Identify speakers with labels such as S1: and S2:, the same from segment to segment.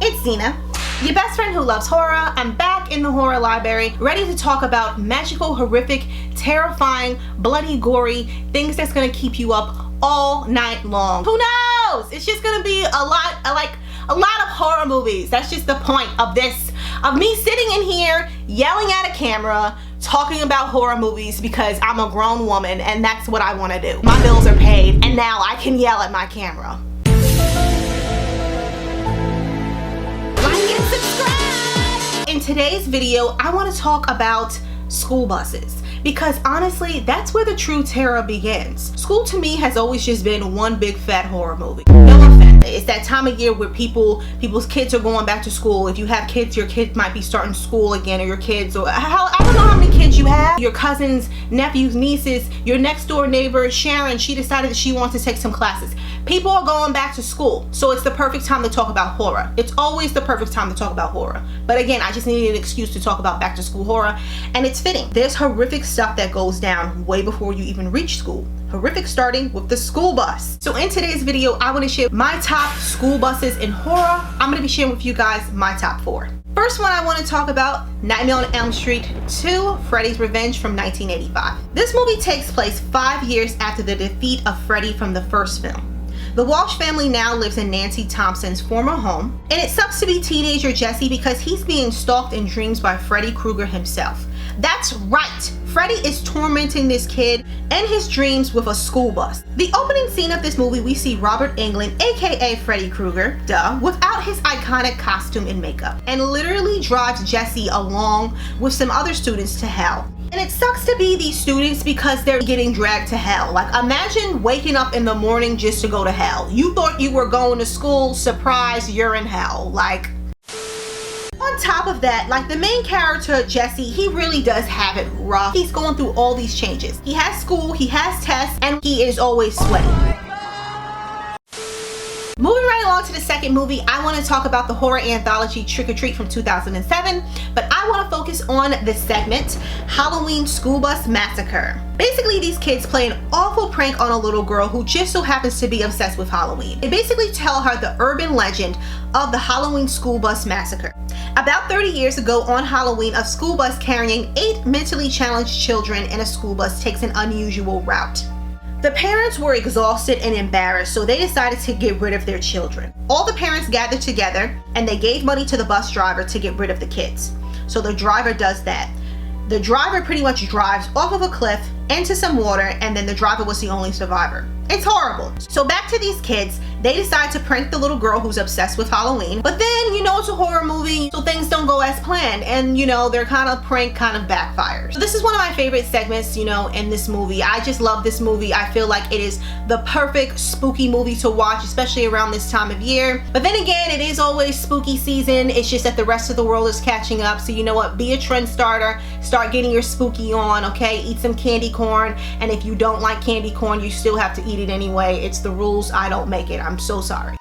S1: It's Zena, your best friend who loves horror. I'm back in the horror library, ready to talk about magical, horrific, terrifying, bloody, gory things that's gonna keep you up all night long. Who knows? It's just gonna be a lot of horror movies. That's just the point of this, of me sitting in here yelling at a camera, talking about horror movies because I'm a grown woman and that's what I want to do. My bills are paid and now I can yell at my camera. Like and subscribe! In today's video, I want to talk about school buses because honestly, that's where the true terror begins. School to me has always just been one big fat horror movie. No offense. It's that time of year where people's kids are going back to school. If you have kids, your kid might be starting school again, or your kids, or I don't know how many kids you have. Your cousins, nephews, nieces, your next door neighbor, Sharon, she decided that she wants to take some classes. People are going back to school, so it's the perfect time to talk about horror. It's always the perfect time to talk about horror. But again, I just needed an excuse to talk about back to school horror, and it's fitting. There's horrific stuff that goes down way before you even reach school. Horrific starting with the school bus. So in today's video, I want to share my top school buses in horror. I'm going to be sharing with you guys my top 4. First one I want to talk about, Nightmare on Elm Street 2, Freddy's Revenge from 1985. This movie takes place 5 years after the defeat of Freddy from the first film. The Walsh family now lives in Nancy Thompson's former home, and it sucks to be teenager Jesse because he's being stalked in dreams by Freddy Krueger himself. That's right, Freddy is tormenting this kid and his dreams with a school bus. The opening scene of this movie, we see Robert Englund, aka Freddy Krueger, without his iconic costume and makeup, and literally drives Jesse along with some other students to hell. And it sucks to be these students because they're getting dragged to hell. Like, imagine waking up in the morning just to go to hell. You thought you were going to school, surprise, you're in hell. Like, on top of that, like, the main character, Jesse, he really does have it rough. He's going through all these changes. He has school, he has tests, and he is always sweating. Moving right along to the second movie, I want to talk about the horror anthology Trick or Treat from 2007, but I want to focus on the segment Halloween School Bus Massacre. Basically, these kids play an awful prank on a little girl who just so happens to be obsessed with Halloween. They basically tell her the urban legend of the Halloween School Bus Massacre. About 30 years ago on Halloween, a school bus carrying 8 mentally challenged children in a school bus takes an unusual route. The parents were exhausted and embarrassed, so they decided to get rid of their children. All the parents gathered together and they gave money to the bus driver to get rid of the kids. So the driver does that. The driver pretty much drives off of a cliff into some water, and then the driver was the only survivor. It's horrible. So back to these kids, they decide to prank the little girl who's obsessed with Halloween. But then, you know, it's a horror movie, so things don't go as planned. And, you know, their kind of prank kind of backfires. So this is one of my favorite segments, you know, in this movie. I just love this movie. I feel like it is the perfect spooky movie to watch, especially around this time of year. But then again, it is always spooky season. It's just that the rest of the world is catching up. So you know what? Be a trend starter. Start getting your spooky on, okay? Eat some candy corn. And if you don't like candy corn, you still have to eat it anyway. It's the rules. I don't make it. I'm so sorry.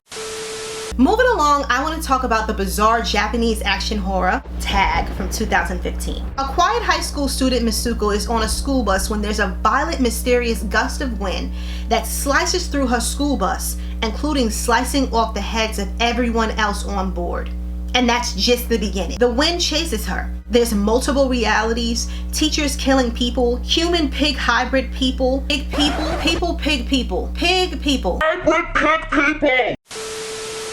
S1: Moving along, I want to talk about the bizarre Japanese action horror Tag from 2015. A quiet high school student, Mitsuko, is on a school bus when there's a violent, mysterious gust of wind that slices through her school bus, including slicing off the heads of everyone else on board. And that's just the beginning. The wind chases her. There's multiple realities, teachers killing people, human-pig hybrid people, pig people, pig people. Hybrid pig people.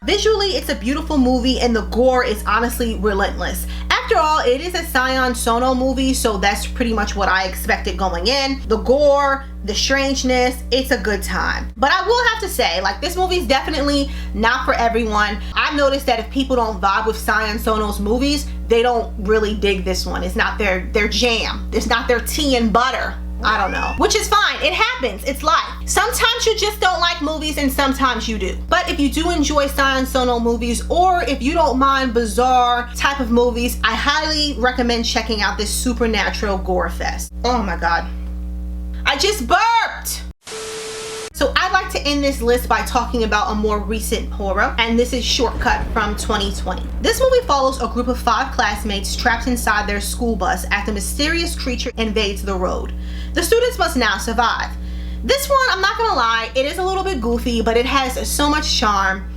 S1: Visually, it's a beautiful movie and the gore is honestly relentless. After all, it is a Sion Sono movie, so that's pretty much what I expected going in. The gore, the strangeness, it's a good time. But I will have to say, like, this movie is definitely not for everyone. I've noticed that if people don't vibe with Sion Sono's movies, they don't really dig this one. It's not their jam. It's not their tea and butter. I don't know. Which is fine. It happens. It's life. Sometimes you just don't like movies and sometimes you do. But if you do enjoy Sion Sono movies, or if you don't mind bizarre type of movies, I highly recommend checking out this Supernatural Gore Fest. Oh my God. I just burped! So I'd like to end this list by talking about a more recent horror, and this is Shortcut from 2020. This movie follows a group of 5 classmates trapped inside their school bus after a mysterious creature invades the road. The students must now survive. This one, I'm not gonna lie, it is a little bit goofy, but it has so much charm.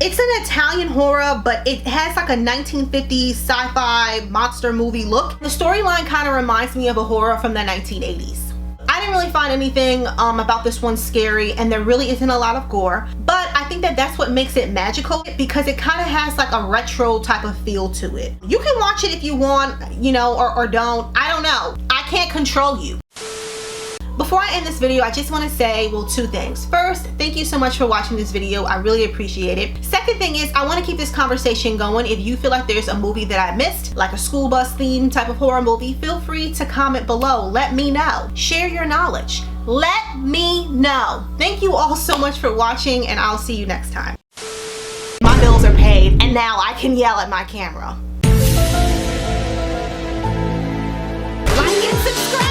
S1: It's an Italian horror, but it has like a 1950s sci-fi monster movie look. The storyline kind of reminds me of a horror from the 1980s. I didn't really find anything about this one scary, and there really isn't a lot of gore, but I think that that's what makes it magical, because it kind of has like a retro type of feel to it. You can watch it if you want, you know, or don't. I don't know. I can't control you. Before I end this video, I just want to say, well, two things. First, thank you so much for watching this video. I really appreciate it. Second thing is, I want to keep this conversation going. If you feel like there's a movie that I missed, like a school bus theme type of horror movie, feel free to comment below. Let me know. Share your knowledge. Let me know. Thank you all so much for watching, and I'll see you next time. My bills are paid, and now I can yell at my camera. Like and subscribe.